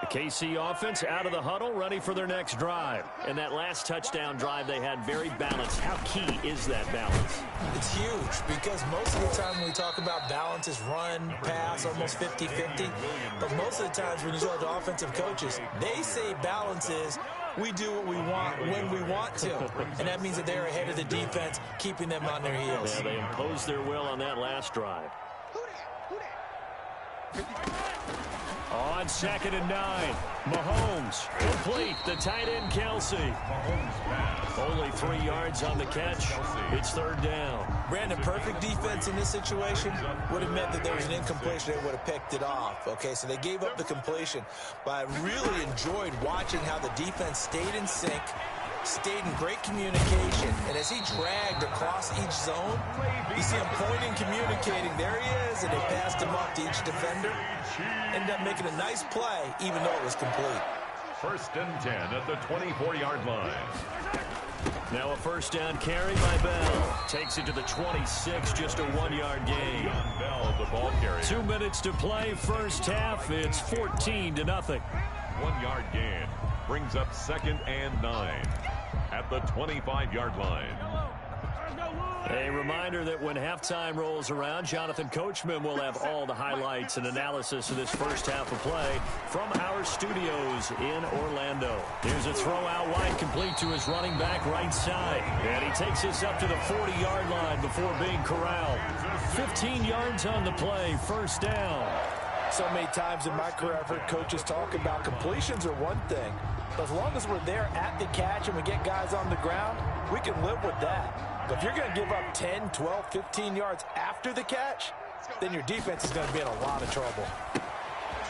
The KC offense out of the huddle, ready for their next drive. And that last touchdown drive they had very balanced. How key is that balance? It's huge because most of the time when we talk about balance is run, pass, almost 50-50. But most of the times when you talk to offensive coaches, they say balance is we do what we want when we want to. And that means that they're ahead of the defense, keeping them on their heels. Yeah, they imposed their will on that last drive. On 2nd and 9, Mahomes complete. The tight end, Kelsey. Only 3 yards on the catch. It's 3rd down. Brandon, perfect defense in this situation would have meant that there was an incompletion. They would have picked it off. Okay, so they gave up the completion. But I really enjoyed watching how the defense stayed in sync, stayed in great communication, and as he dragged across each zone, you see him pointing, communicating. There he is, and they passed him up to each defender. Ended up making a nice play, even though it was complete. 1st and 10 at the 24-yard line. Now a 1st down carry by Bell. Takes it to the 26, just a 1-yard gain. Bell, the ball carrier. 2 minutes to play, 1st half. It's 14-0. 1-yard gain. Brings up 2nd and 9 at the 25-yard line. A reminder that when halftime rolls around, Jonathan Coachman will have all the highlights and analysis of this 1st half of play from our studios in Orlando. Here's a throw out wide, complete to his running back right side. And he takes this up to the 40-yard line before being corralled. 15 yards on the play, 1st down. So many times in my career I've heard coaches talk about completions are one thing. But as long as we're there at the catch and we get guys on the ground, we can live with that. But if you're going to give up 10, 12, 15 yards after the catch, then your defense is going to be in a lot of trouble.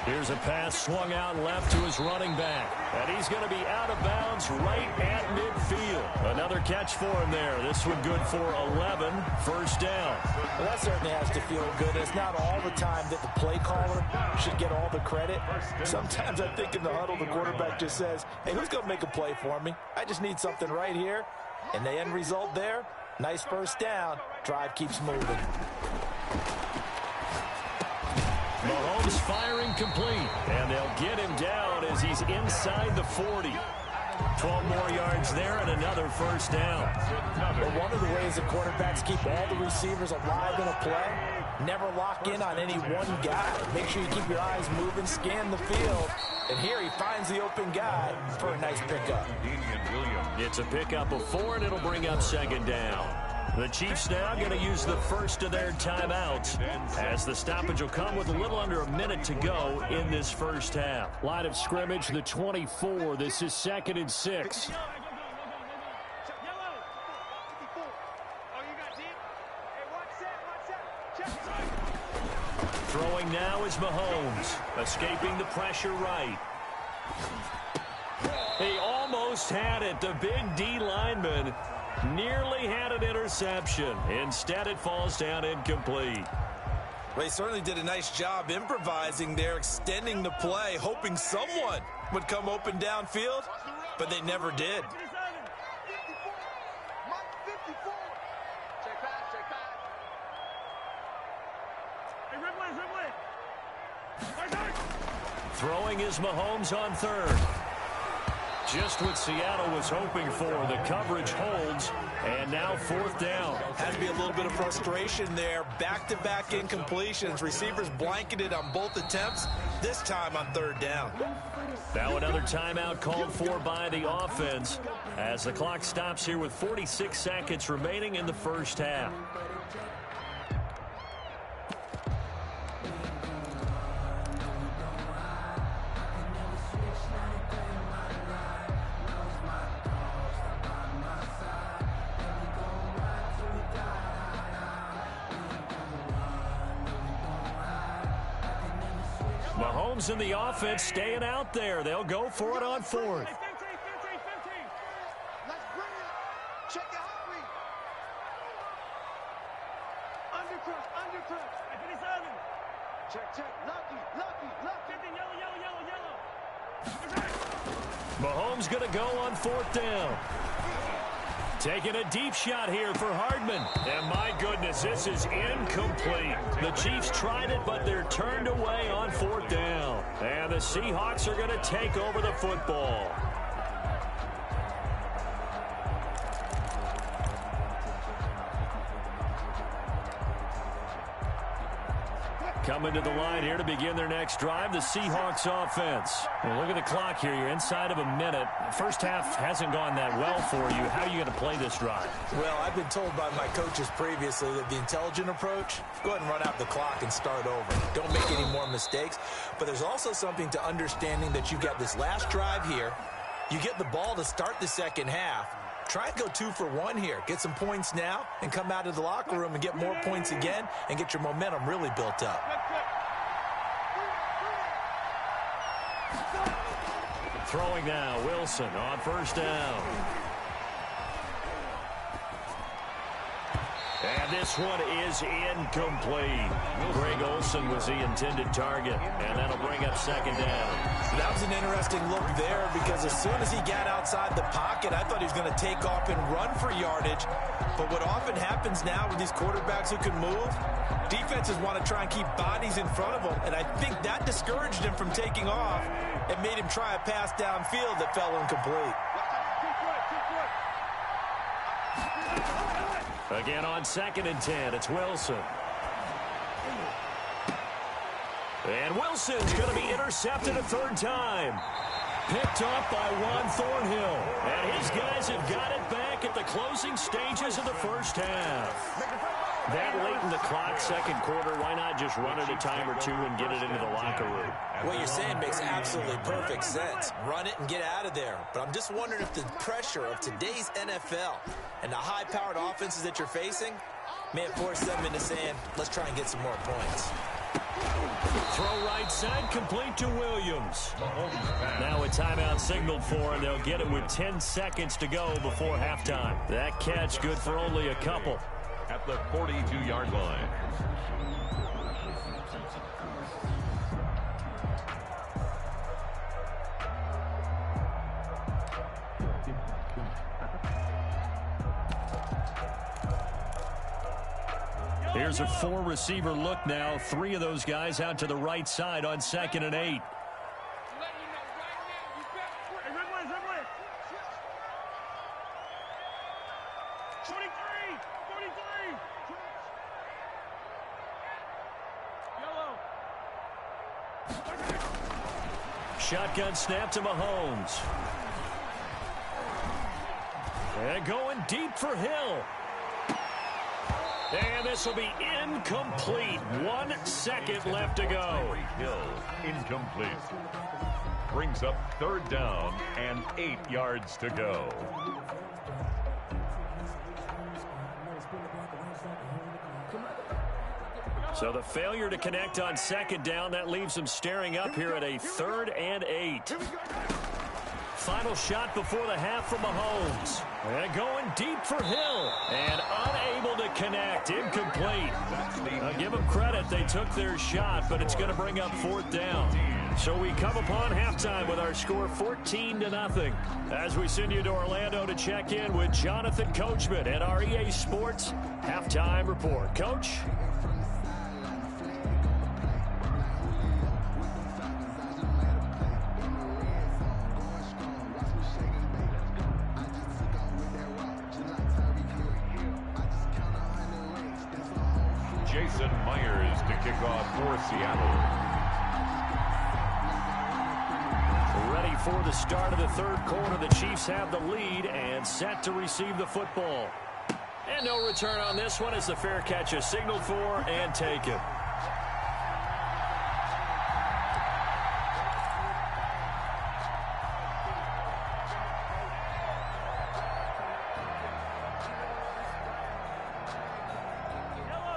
Here's a pass swung out left to his running back. And he's going to be out of bounds right at midfield. Another catch for him there. This one good for 11. 1st down. Well, that certainly has to feel good. It's not all the time that the play caller should get all the credit. Sometimes I think in the huddle, the quarterback just says, hey, who's going to make a play for me? I just need something right here. And the end result there, nice 1st down. Drive keeps moving. Mahomes firing complete, and they'll get him down as he's inside the 40. 12 more yards there and another 1st down. Well, one of the ways the quarterbacks keep all the receivers alive in a play, never lock in on any one guy. Make sure you keep your eyes moving, scan the field, and here he finds the open guy for a nice pickup. It's a pickup of 4, and it'll bring up 2nd down. The Chiefs now going to use the first of their timeouts as the stoppage will come with a little under a minute to go in this 1st half. Line of scrimmage, the 24. This is 2nd and 6. Throwing now is Mahomes, escaping the pressure right. He almost had it. The big D lineman nearly had an interception. Instead, it falls down incomplete. Well, he certainly did a nice job improvising there, extending the play, hoping someone would come open downfield, but they never did. Throwing is Mahomes on 3rd. Just what Seattle was hoping for. The coverage holds, and now 4th down. Had to be a little bit of frustration there. Back-to-back incompletions. Receivers blanketed on both attempts, this time on 3rd down. Now another timeout called for by the offense as the clock stops here with 46 seconds remaining in the 1st half. Mahomes and the offense staying out there. They'll go for it on 4th. Mahomes going to go on 4th down. Taking a deep shot here for Hardman. And my goodness, this is incomplete. The Chiefs tried it, but they're turned away on 4th down. And the Seahawks are going to take over the football. Coming to the line here to begin their next drive, the Seahawks offense. Well, look at the clock here. You're inside of a minute. First half hasn't gone that well for you. How are you going to play this drive? Well, I've been told by my coaches previously that the intelligent approach, go ahead and run out the clock and start over. Don't make any more mistakes. But there's also something to understanding that you've got this last drive here. You get the ball to start the second half. Try and go 2 for 1 here. Get some points now and come out of the locker room and get more points again and get your momentum really built up. Throwing now, Wilson on 1st down. And this one is incomplete. Greg Olsen was the intended target, and that'll bring up 2nd down. That was an interesting look there because as soon as he got outside the pocket, I thought he was going to take off and run for yardage. But what often happens now with these quarterbacks who can move, defenses want to try and keep bodies in front of them, and I think that discouraged him from taking off and made him try a pass downfield that fell incomplete. Again on 2nd and 10, it's Wilson. And Wilson's going to be intercepted a 3rd time. Picked up by Juan Thornhill. And his guys have got it back at the closing stages of the first half. That late in the clock, 2nd quarter, why not just run it a time or 2 and get it into the locker room? What you're saying makes absolutely perfect sense. Run it and get out of there. But I'm just wondering if the pressure of today's NFL and the high-powered offenses that you're facing may have forced them into saying, let's try and get some more points. Throw right side, complete to Williams. Now a timeout signaled for, and they'll get it with 10 seconds to go before halftime. That catch good for only a couple. At the 42-yard line. Here's a 4-receiver look now. 3 of those guys out to the right side on 2nd and 8. Shotgun snap to Mahomes. And going deep for Hill. And this will be incomplete. 1 second left to go. Hill, incomplete. Brings up 3rd down and 8 yards to go. So the failure to connect on 2nd down, that leaves them staring up here at a 3rd and 8. Final shot before the half from Mahomes. And going deep for Hill. And unable to connect. Incomplete. I'll give them credit. They took their shot, but it's going to bring up 4th down. So we come upon halftime with our score 14-0. As we send you to Orlando to check in with Jonathan Coachman at our EA Sports Halftime Report. Coach? Jason Myers to kick off for Seattle. Ready for the start of the 3rd quarter. The Chiefs have the lead and set to receive the football. And no return on this one as the fair catch is signaled for and taken.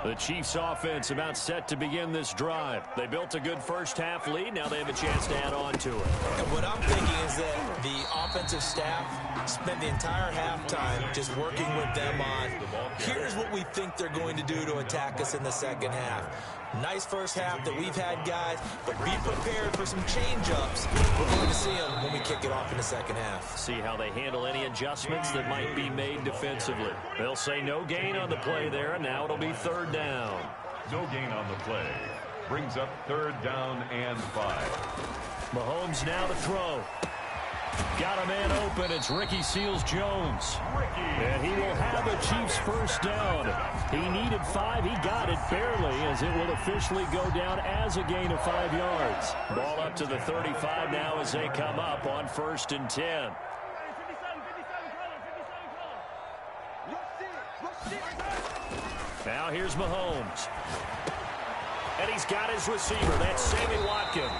The Chiefs offense about set to begin this drive. They built a good first half lead. Now they have a chance to add on to it. And what I'm thinking is that the offensive staff spent the entire halftime just working with them on, here's what we think they're going to do to attack us in the second half. Nice first half that we've had, guys, but be prepared for some change-ups. We're going to see them when we kick it off in the second half. See how they handle any adjustments that might be made defensively. They'll say no gain on the play there, and now it'll be third down. No gain on the play. Brings up third down and 5. Mahomes now to throw. Got a man open. It's Ricky Seals-Jones. And he will have the Chiefs first down. He needed 5. He got it barely, as it will officially go down as a gain of 5 yards. Ball up to the 35 now as they come up on 1st and 10. Now here's Mahomes. And he's got his receiver. That's Sammy Watkins.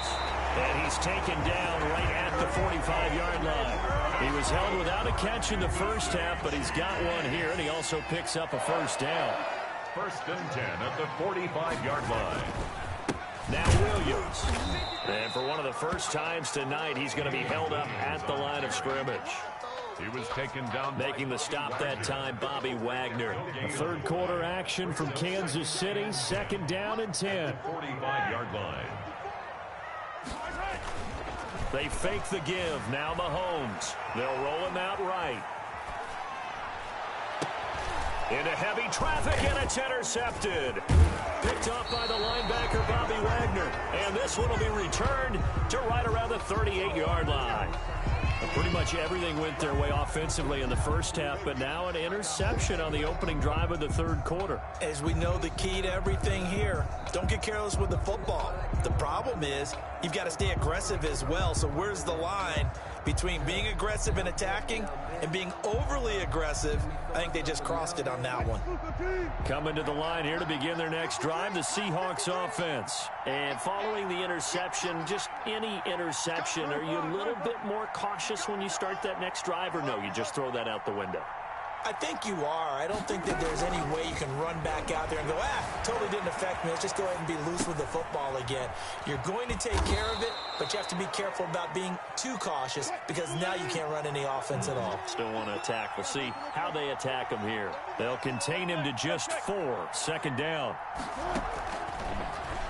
And he's taken down right at the 45-yard line. He was held without a catch in the first half, but he's got one here, and he also picks up a first down. 1st and 10 at the 45-yard line. Now Williams. And for one of the first times tonight, he's going to be held up at the line of scrimmage. He was taken down. Making the stop that time, Bobby Wagner. A third quarter action from Kansas City. 2nd down and 10. 45-yard line. They fake the give. Now Mahomes. They'll roll him out right. Into heavy traffic, and it's intercepted. Picked off by the linebacker, Bobby Wagner. And this one will be returned to right around the 38-yard line. Pretty much everything went their way offensively in the first half, but now an interception on the opening drive of the third quarter. As we know, the key to everything here, don't get careless with the football. The problem is you've got to stay aggressive as well. So where's the line between being aggressive and attacking and being overly aggressive? I think they just crossed it on that one. Coming to the line here to begin their next drive, the Seahawks offense. And following the interception, just any interception, are you a little bit more cautious when you start that next drive, or no, you just throw that out the window? I think you are. I don't think that there's any way you can run back out there and go, totally didn't affect me. Let's just go ahead and be loose with the football again. You're going to take care of it, but you have to be careful about being too cautious, because now you can't run any offense at all. Still want to attack. We'll see how they attack him here. They'll contain him to just 4. 2nd down.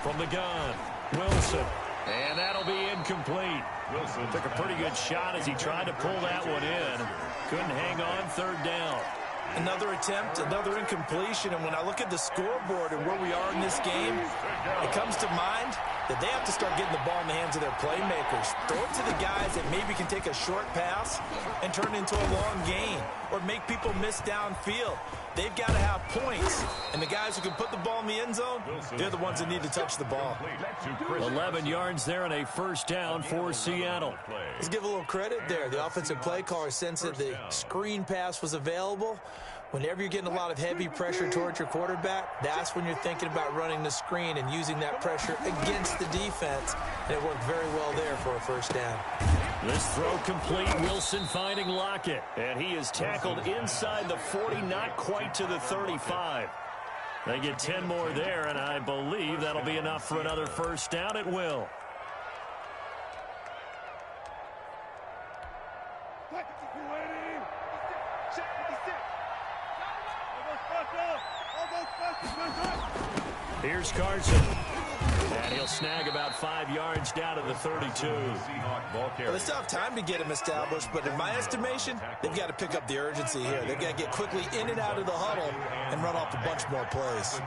From the gun, Wilson. And that'll be incomplete. Wilson took a pretty good shot as he tried to pull that one in. Couldn't hang on. 3rd down. Another attempt, another incompletion, and when I look at the scoreboard and where we are in this game, it comes to mind that they have to start getting the ball in the hands of their playmakers. Throw it to the guys that maybe can take a short pass and turn it into a long gain, or make people miss downfield. They've got to have points, and the guys who can put the ball in the end zone, they're the ones that need to touch the ball. 11 yards there and a first down for Seattle. Let's give a little credit there. The offensive play caller sensed that the screen pass was available. Whenever you're getting a lot of heavy pressure towards your quarterback, that's when you're thinking about running the screen and using that pressure against the defense. And it worked very well there for a first down. This throw complete. Wilson finding Lockett. And he is tackled inside the 40, not quite to the 35. They get 10 more there, and I believe that'll be enough for another first down. It will. Here's Carson. And he'll snag about 5 yards down to the 32. Well, they still have time to get him established, but in my estimation, they've got to pick up the urgency here. They've got to get quickly in and out of the huddle and run off a bunch more plays.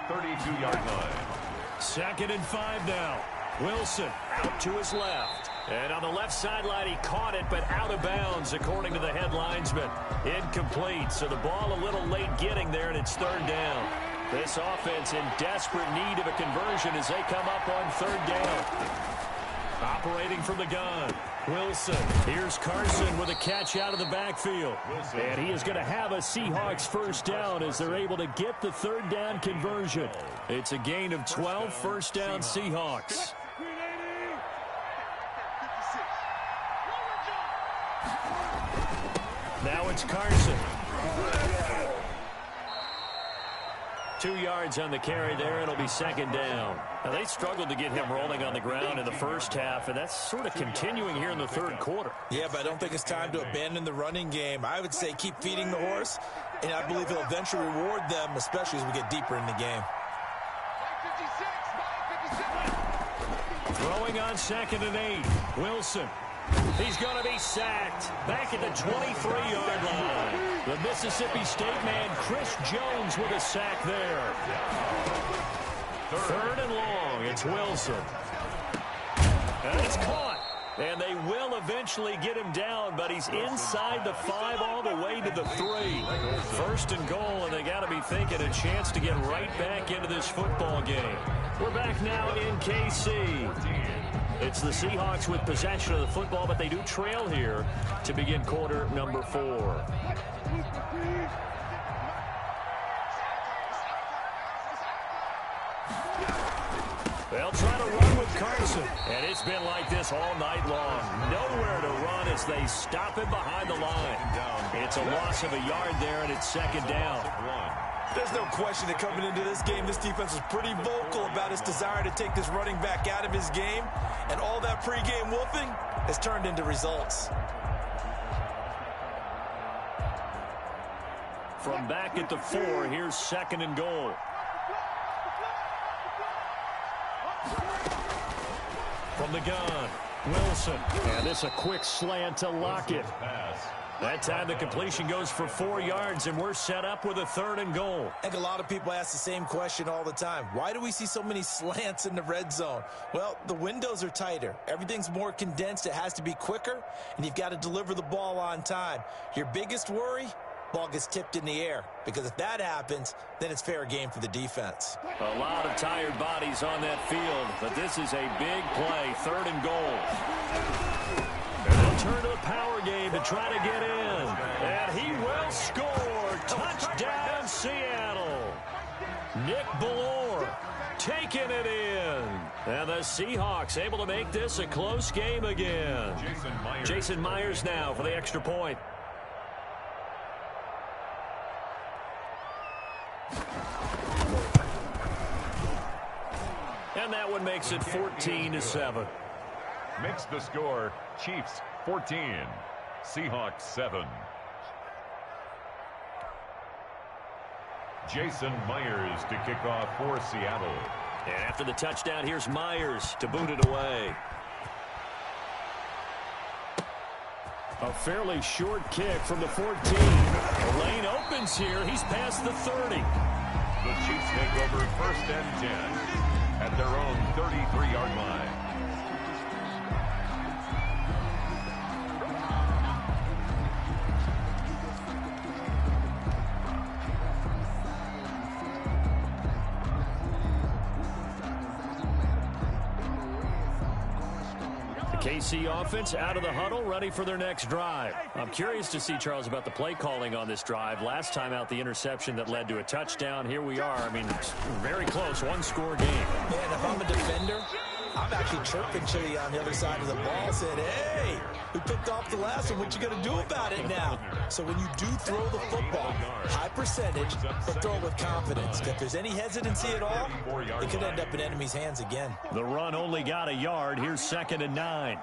32-yard line. 2nd and 5 now. Wilson out to his left. And on the left sideline, he caught it, but out of bounds, according to the head linesman. Incomplete, so the ball a little late getting there, and it's 3rd down. This offense in desperate need of a conversion as they come up on 3rd down. Operating from the gun, Wilson. Here's Carson with a catch out of the backfield. And he is going to have a Seahawks first down as they're able to get the 3rd down conversion. It's a gain of 12, first down Seahawks. Now it's Carson. 2 yards on the carry there. It'll be 2nd down. Now, they struggled to get him rolling on the ground in the first half, and that's sort of continuing here in the 3rd quarter. Yeah, but I don't think it's time to abandon the running game. I would say keep feeding the horse, and I believe he'll eventually reward them, especially as we get deeper in the game. Throwing on 2nd and 8. Wilson. He's going to be sacked back at the 23-yard line. The Mississippi State man, Chris Jones, with a sack there. Third and long. It's Wilson. And it's caught. And they will eventually get him down, but he's inside the 5 all the way to the 3. First and goal, and they got to be thinking a chance to get right back into this football game. We're back now in KC. It's the Seahawks with possession of the football, but they do trail here to begin quarter number 4. They'll try to run with Carson. And it's been like this all night long. Nowhere to run as they stop him behind the line. It's a loss of a yard there, and it's second down. There's no question that coming into this game, this defense was pretty vocal about its desire to take this running back out of his game. And all that pregame wolfing has turned into results. From back at the 4, here's second and goal. From the gun, Wilson. And this a quick slant to Lockett. That time the completion goes for 4 yards, and we're set up with a third and goal. I think a lot of people ask the same question all the time. Why do we see so many slants in the red zone? Well, the windows are tighter. Everything's more condensed. It has to be quicker, and you've got to deliver the ball on time. Your biggest worry? Ball gets tipped in the air, because if that happens, then it's fair game for the defense. A lot of tired bodies on that field, but this is a big play, third and goal. And they'll turn to the power game to try to get in. And he will score. Touchdown, Seattle. Nick Ballore taking it in. And the Seahawks able to make this a close game again. Jason Myers now for the extra point. And that one makes it 14-7. Makes the score Chiefs 14, Seahawks 7. Jason Myers to kick off for Seattle. And after the touchdown, here's Myers to boot it away. A fairly short kick from the 14. The lane opens here. He's past the 30. The Chiefs take over first and 10 at their own 33-yard line. KC offense out of the huddle, ready for their next drive. I'm curious to see, Charles, about the play calling on this drive. Last time out, the interception that led to a touchdown. Here we are. I mean, very close, one-score game. Man, if I'm a defender, I'm actually chirping Chili on the other side of the ball, saying, hey, we picked off the last one. What you going to do about it now? So when you do throw the football, high percentage, but throw it with confidence. If there's any hesitancy at all, it could end up in enemy's hands again. The run only got a yard. Here's second and 9.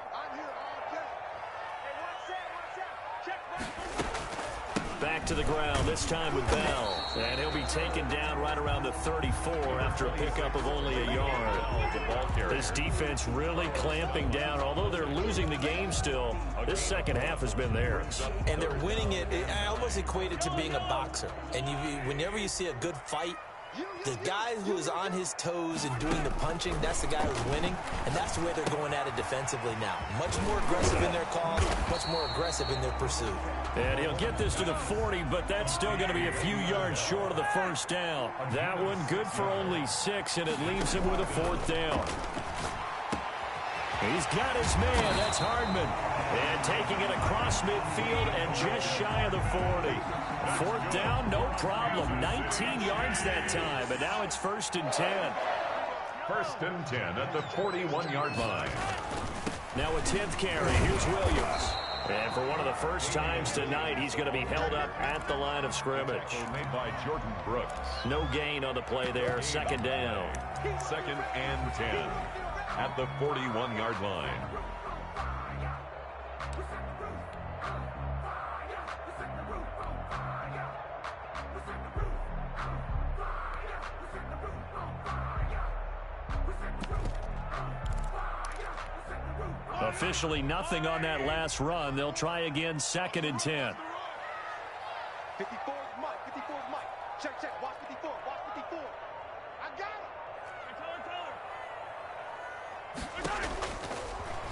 Back to the ground, this time with Bell. And he'll be taken down right around the 34 after a pickup of only a yard. This defense really clamping down. Although they're losing the game still, this second half has been theirs. And they're winning it. I almost equate it to being a boxer. And whenever you see a good fight, the guy who is on his toes and doing the punching, that's the guy who's winning. And that's the way they're going at it defensively now. Much more aggressive in their calls, much more aggressive in their pursuit. And he'll get this to the 40, but that's still going to be a few yards short of the first down. That one good for only 6, and it leaves him with a fourth down. He's got his man. That's Hardman. And taking it across midfield and just shy of the 40. Fourth down, no problem. 19 yards that time, but now it's first and 10. First and 10 at the 41-yard line. Now a 10th carry. Here's Williams. And for one of the first times tonight, he's going to be held up at the line of scrimmage. Made by Jordan Brooks. No gain on the play there. Second down. Second and 10 at the 41-yard line. Officially nothing on that last run. They'll try again, 2nd and 10. 54 Mike. 54 Mike. Check. Watch 54. Watch 54. I got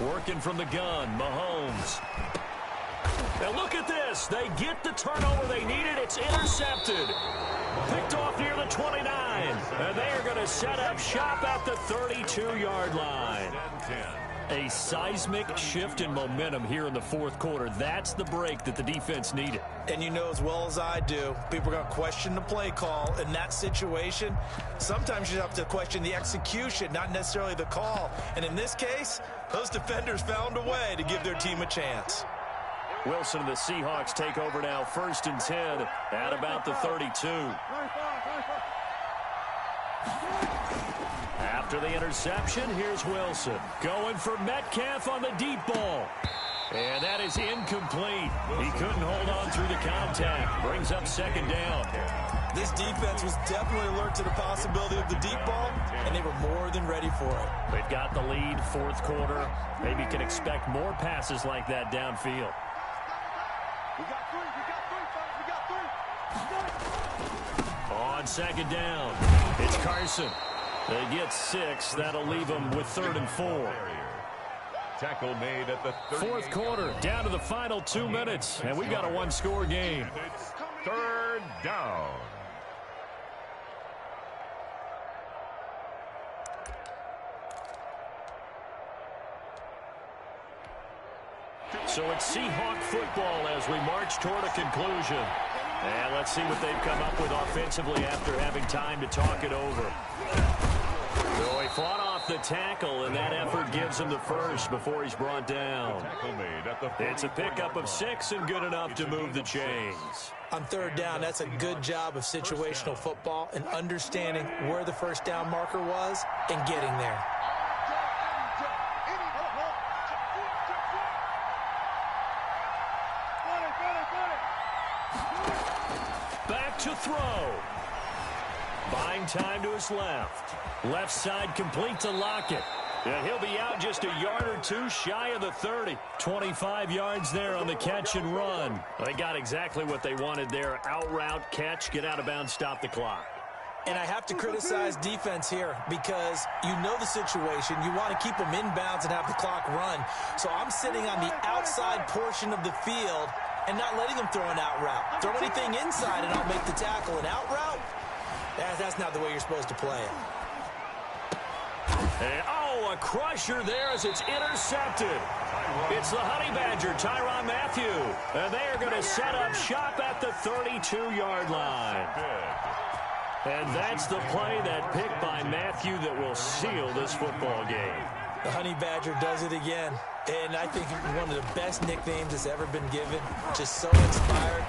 him. Working from the gun, Mahomes. Now look at this. They get the turnover they needed. It's intercepted. Picked off near the 29. And they are going to set up shop at the 32-yard line. A seismic shift in momentum here in the 4th quarter. That's the break that the defense needed. And you know as well as I do, people are going to question the play call in that situation. Sometimes you have to question the execution, not necessarily the call. And in this case, those defenders found a way to give their team a chance. Wilson and the Seahawks take over now, 1st and 10 at about the 32. After the interception, here's Wilson. Going for Metcalf on the deep ball. And that is incomplete. He couldn't hold on through the contact. Brings up 2nd down. This defense was definitely alert to the possibility of the deep ball, and they were more than ready for it. They've got the lead, 4th quarter. Maybe can expect more passes like that downfield. We got three. On 2nd down, it's Carson. They get 6. That'll leave them with 3rd and 4. Tackle made at the 4th quarter, down to the final 2 minutes, and we got a one-score game. It's 3rd down. So it's Seahawk football as we march toward a conclusion. And let's see what they've come up with offensively after having time to talk it over. So he fought off the tackle, and that effort gives him the first before he's brought down. It's a pickup of 6 and good enough to move the chains. On 3rd down, that's a good job of situational football and understanding where the first down marker was and getting there. Back to throw. Buying time to his left. Left side complete to Lockett. And he'll be out just a yard or 2 shy of the 30. 25 yards there on the catch and run. They got exactly what they wanted there. Out route, catch, get out of bounds, stop the clock. And I have to criticize defense here because you know the situation. You want to keep them inbounds and have the clock run. So I'm sitting on the outside portion of the field and not letting them throw an out route. Throw anything inside and I'll make the tackle. An out route? That's not the way you're supposed to play it. And, a crusher there as it's intercepted. It's the Honey Badger, Tyrann Mathieu. And they are going to set up shop at the 32-yard line. And that's the play, that pick by Mathieu, that will seal this football game. The Honey Badger does it again. And I think one of the best nicknames that's ever been given. Just so inspired.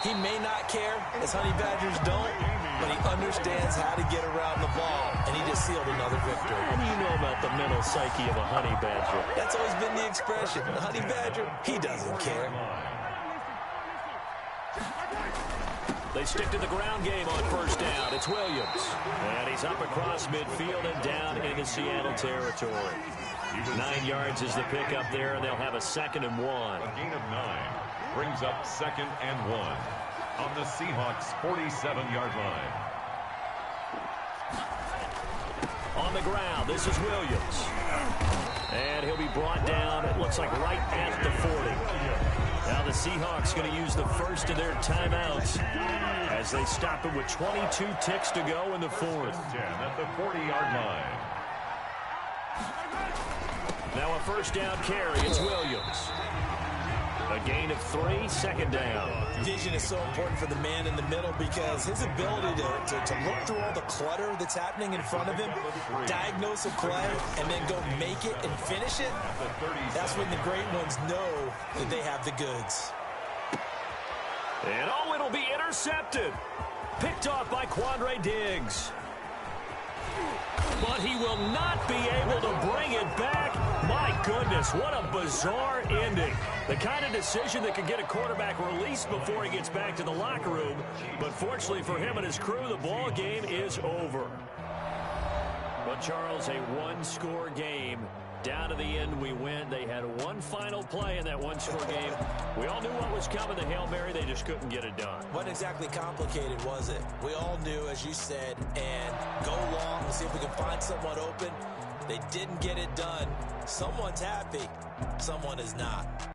He may not care, as Honey Badgers don't, but he understands how to get around the ball, and he just sealed another victory. What do you know about the mental psyche of a Honey Badger? That's always been the expression. The Honey Badger, he doesn't care. They stick to the ground game on 1st down. It's Williams. And he's up across midfield and down into Seattle territory. 9 yards is the pickup there, and they'll have a 2nd and 1. A gain of 9 brings up 2nd and 1 on the Seahawks' 47-yard line. On the ground, this is Williams. And he'll be brought down, it looks like right at the 40. Now the Seahawks going to use the first of their timeouts as they stop it with 22 ticks to go in the 4th. 10 at the 40-yard line. Now a 1st down carry, it's Williams. A gain of 3, 2nd down. Vision is so important for the man in the middle because his ability to look through all the clutter that's happening in front of him, diagnose a play, and then go make it and finish it, that's when the great ones know that they have the goods. And it'll be intercepted. Picked off by Quandre Diggs. But he will not be able to bring it back. My goodness, what a bizarre ending. The kind of decision that could get a quarterback released before he gets back to the locker room. But fortunately for him and his crew, the ball game is over. But Charles, a one-score game Down to the end we went. They had one final play in that one-score game. We all knew what was coming, the Hail Mary. They just couldn't get it done. Wasn't exactly complicated, was it? We all knew, as you said, and go long and see if we can find someone open. They didn't get it done. Someone's happy. Someone is not.